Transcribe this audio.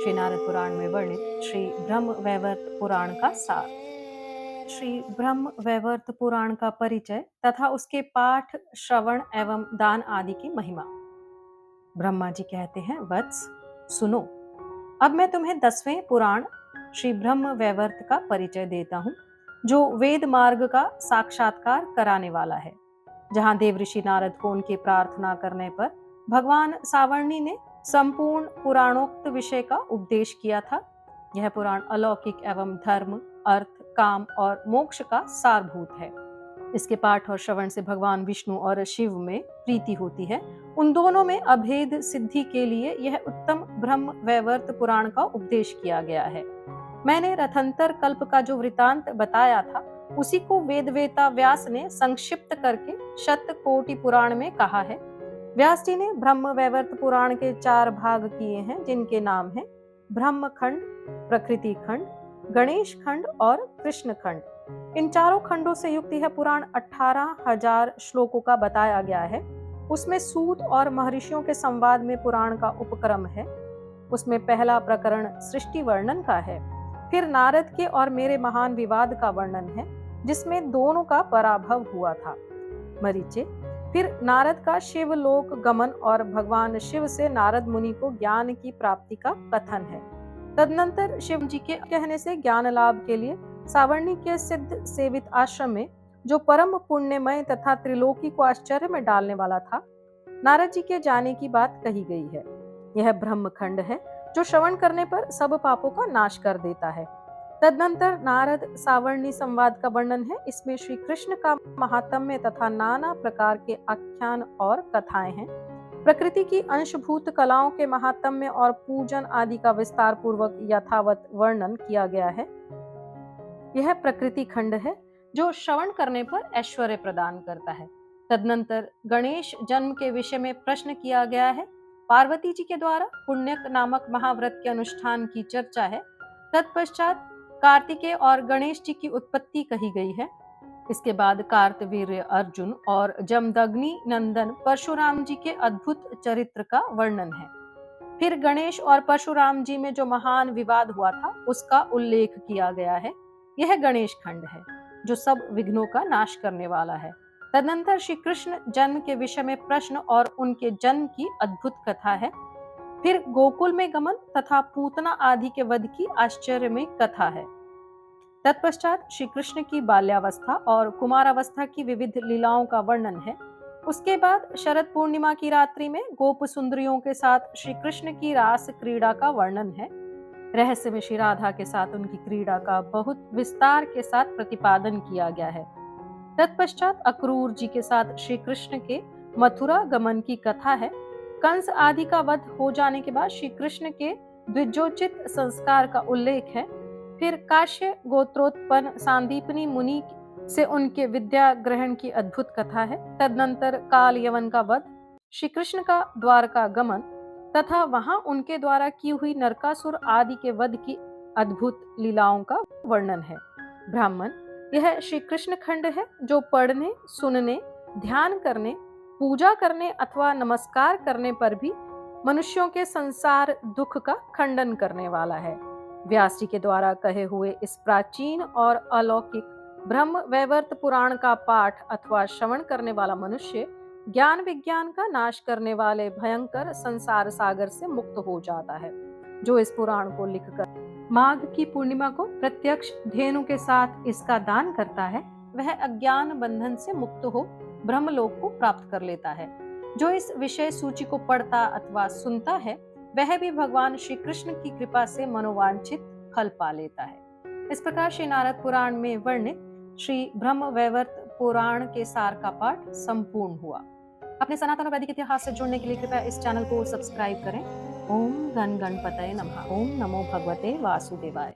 श्री नारद पुराण में वर्णित श्री ब्रह्म वैवर्त पुराण का सार। श्री ब्रह्म वैवर्त पुराण का परिचय तथा उसके पाठ, श्रवण एवं दान आदि की महिमा। ब्रह्मा जी कहते हैं, वत्स सुनो, अब मैं तुम्हें 10वें पुराण श्री ब्रह्म वैवर्त का परिचय देता हूँ, जो वेद मार्ग का साक्षात्कार कराने वाला है। जहाँ देवऋषि नारद को उनकी प्रार्थना करने पर भगवान सावर्णी ने संपूर्ण पुराणोक्त विषय का उपदेश किया था। यह पुराण अलौकिक एवं धर्म, अर्थ, काम और मोक्ष का सारभूत है। इसके पाठ और श्रवण से भगवान विष्णु और शिव में प्रीति होती है। उन दोनों में अभेद सिद्धि के लिए यह उत्तम ब्रह्म वैवर्त पुराण का उपदेश किया गया है। मैंने रथंतर कल्प का जो वृतांत बताया था, उसी को वेदवेता व्यास ने संक्षिप्त करके शतकोटि पुराण में कहा है। व्यास जी ने ब्रह्म वैवर्त पुराण के 4 भाग किए हैं, जिनके नाम हैं ब्रह्म खंड, प्रकृति खंड, गणेश खंड और कृष्ण खंड। इन चारों खंडों से युक्त यह पुराण 18,000 श्लोकों का बताया गया है। उसमें सूत और महर्षियों के संवाद में पुराण का उपक्रम है। उसमें पहला प्रकरण सृष्टि वर्णन का है, फिर नारद के और मेरे महान विवाद का वर्णन है, जिसमें दोनों का पराभव हुआ था, मरीचे। फिर नारद का शिवलोक गमन और भगवान शिव से नारद मुनि को ज्ञान की प्राप्ति का कथन है। तदनंतर शिव जी के कहने से ज्ञान लाभ के लिए सावर्णी के सिद्ध सेवित आश्रम में, जो परम पुण्यमय तथा त्रिलोकी को आश्चर्य में डालने वाला था, नारद जी के जाने की बात कही गई है। यह ब्रह्म खंड है, जो श्रवण करने पर सब पापों का नाश कर देता है। तदनंतर नारद सावर्णी संवाद का वर्णन है। इसमें श्री कृष्ण का महात्म्य तथा नाना प्रकार के आख्यान और कथाएं हैं। प्रकृति की अंशभूत कलाओं के महात्म्य और पूजन आदि का विस्तार पूर्वक यथावत वर्णन किया गया है। यह प्रकृति खंड है, जो श्रवण करने पर ऐश्वर्य प्रदान करता है। तदनंतर गणेश जन्म के विषय में प्रश्न किया गया है। पार्वती जी के द्वारा पुण्यक नामक महाव्रत के अनुष्ठान की चर्चा है। तत्पश्चात कार्तिकेय और गणेश जी की उत्पत्ति कही गई है। इसके बाद कार्तवीर्य अर्जुन और जमदग्नि नंदन परशुराम जी के अद्भुत चरित्र का वर्णन है। फिर गणेश और परशुराम जी में जो महान विवाद हुआ था, उसका उल्लेख किया गया है। यह गणेश खंड है, जो सब विघ्नों का नाश करने वाला है। तदनंतर श्री कृष्ण जन्म के विषय में प्रश्न और उनके जन्म की अद्भुत कथा है। फिर गोकुल में गमन तथा पूतना आदि के वध की आश्चर्यमय कथा है। तत्पश्चात श्री कृष्ण की बाल्यावस्था और कुमारावस्था की विविध लीलाओं का वर्णन है। उसके बाद शरद पूर्णिमा की रात्रि में गोप सुंदरियों के साथ श्री कृष्ण की रास क्रीड़ा का वर्णन है। रहस्य में श्री राधा के साथ उनकी क्रीड़ा का बहुत विस्तार के साथ प्रतिपादन किया गया है। तत्पश्चात अक्रूर जी के साथ श्री कृष्ण के मथुरा गमन की कथा है। कंस आदि का वध हो जाने के बाद श्री कृष्ण के द्विजोचित संस्कार का उल्लेख है। फिर काश्य गोत्रोत्पन्न सांदीपनी मुनि से उनके विद्या ग्रहण की अद्भुत कथा है। तदनंतर काल यवन का वध, श्री कृष्ण का द्वारका गमन तथा वहां उनके द्वारा की हुई नरकासुर आदि के वध की अद्भुत लीलाओं का वर्णन है। ब्राह्मण, यह श्री कृष्ण खंड है, जो पढ़ने, सुनने, ध्यान करने, पूजा करने अथवा नमस्कार करने पर भी मनुष्यों के संसार दुख का खंडन करने वाला है। व्यास जी के द्वारा कहे हुए इस प्राचीन और अलौकिक ब्रह्म वैवर्त पुराण का पाठ अथवा श्रवण करने वाला मनुष्य ज्ञान विज्ञान का नाश करने वाले भयंकर संसार सागर से मुक्त हो जाता है। जो इस पुराण को लिखकर माघ की पूर्णिमा को प्रत्यक्ष धेनु के साथ इसका दान करता है, वह अज्ञान बंधन से मुक्त हो ब्रह्मलोक को प्राप्त कर लेता है। जो इस विषय सूची को पढ़ता अथवा सुनता है, वह भी भगवान श्री कृष्ण की कृपा से मनोवांछित फल पा लेता है। इस प्रकार श्री नारद पुराण में वर्णित श्री ब्रह्म वैवर्त पुराण के सार का पाठ संपूर्ण हुआ। अपने सनातन वैदिक इतिहास से जुड़ने के लिए कृपया इस चैनल को सब्सक्राइब करें। ओम गण गणपतये नमः। ओम नमो भगवते वासुदेवाय।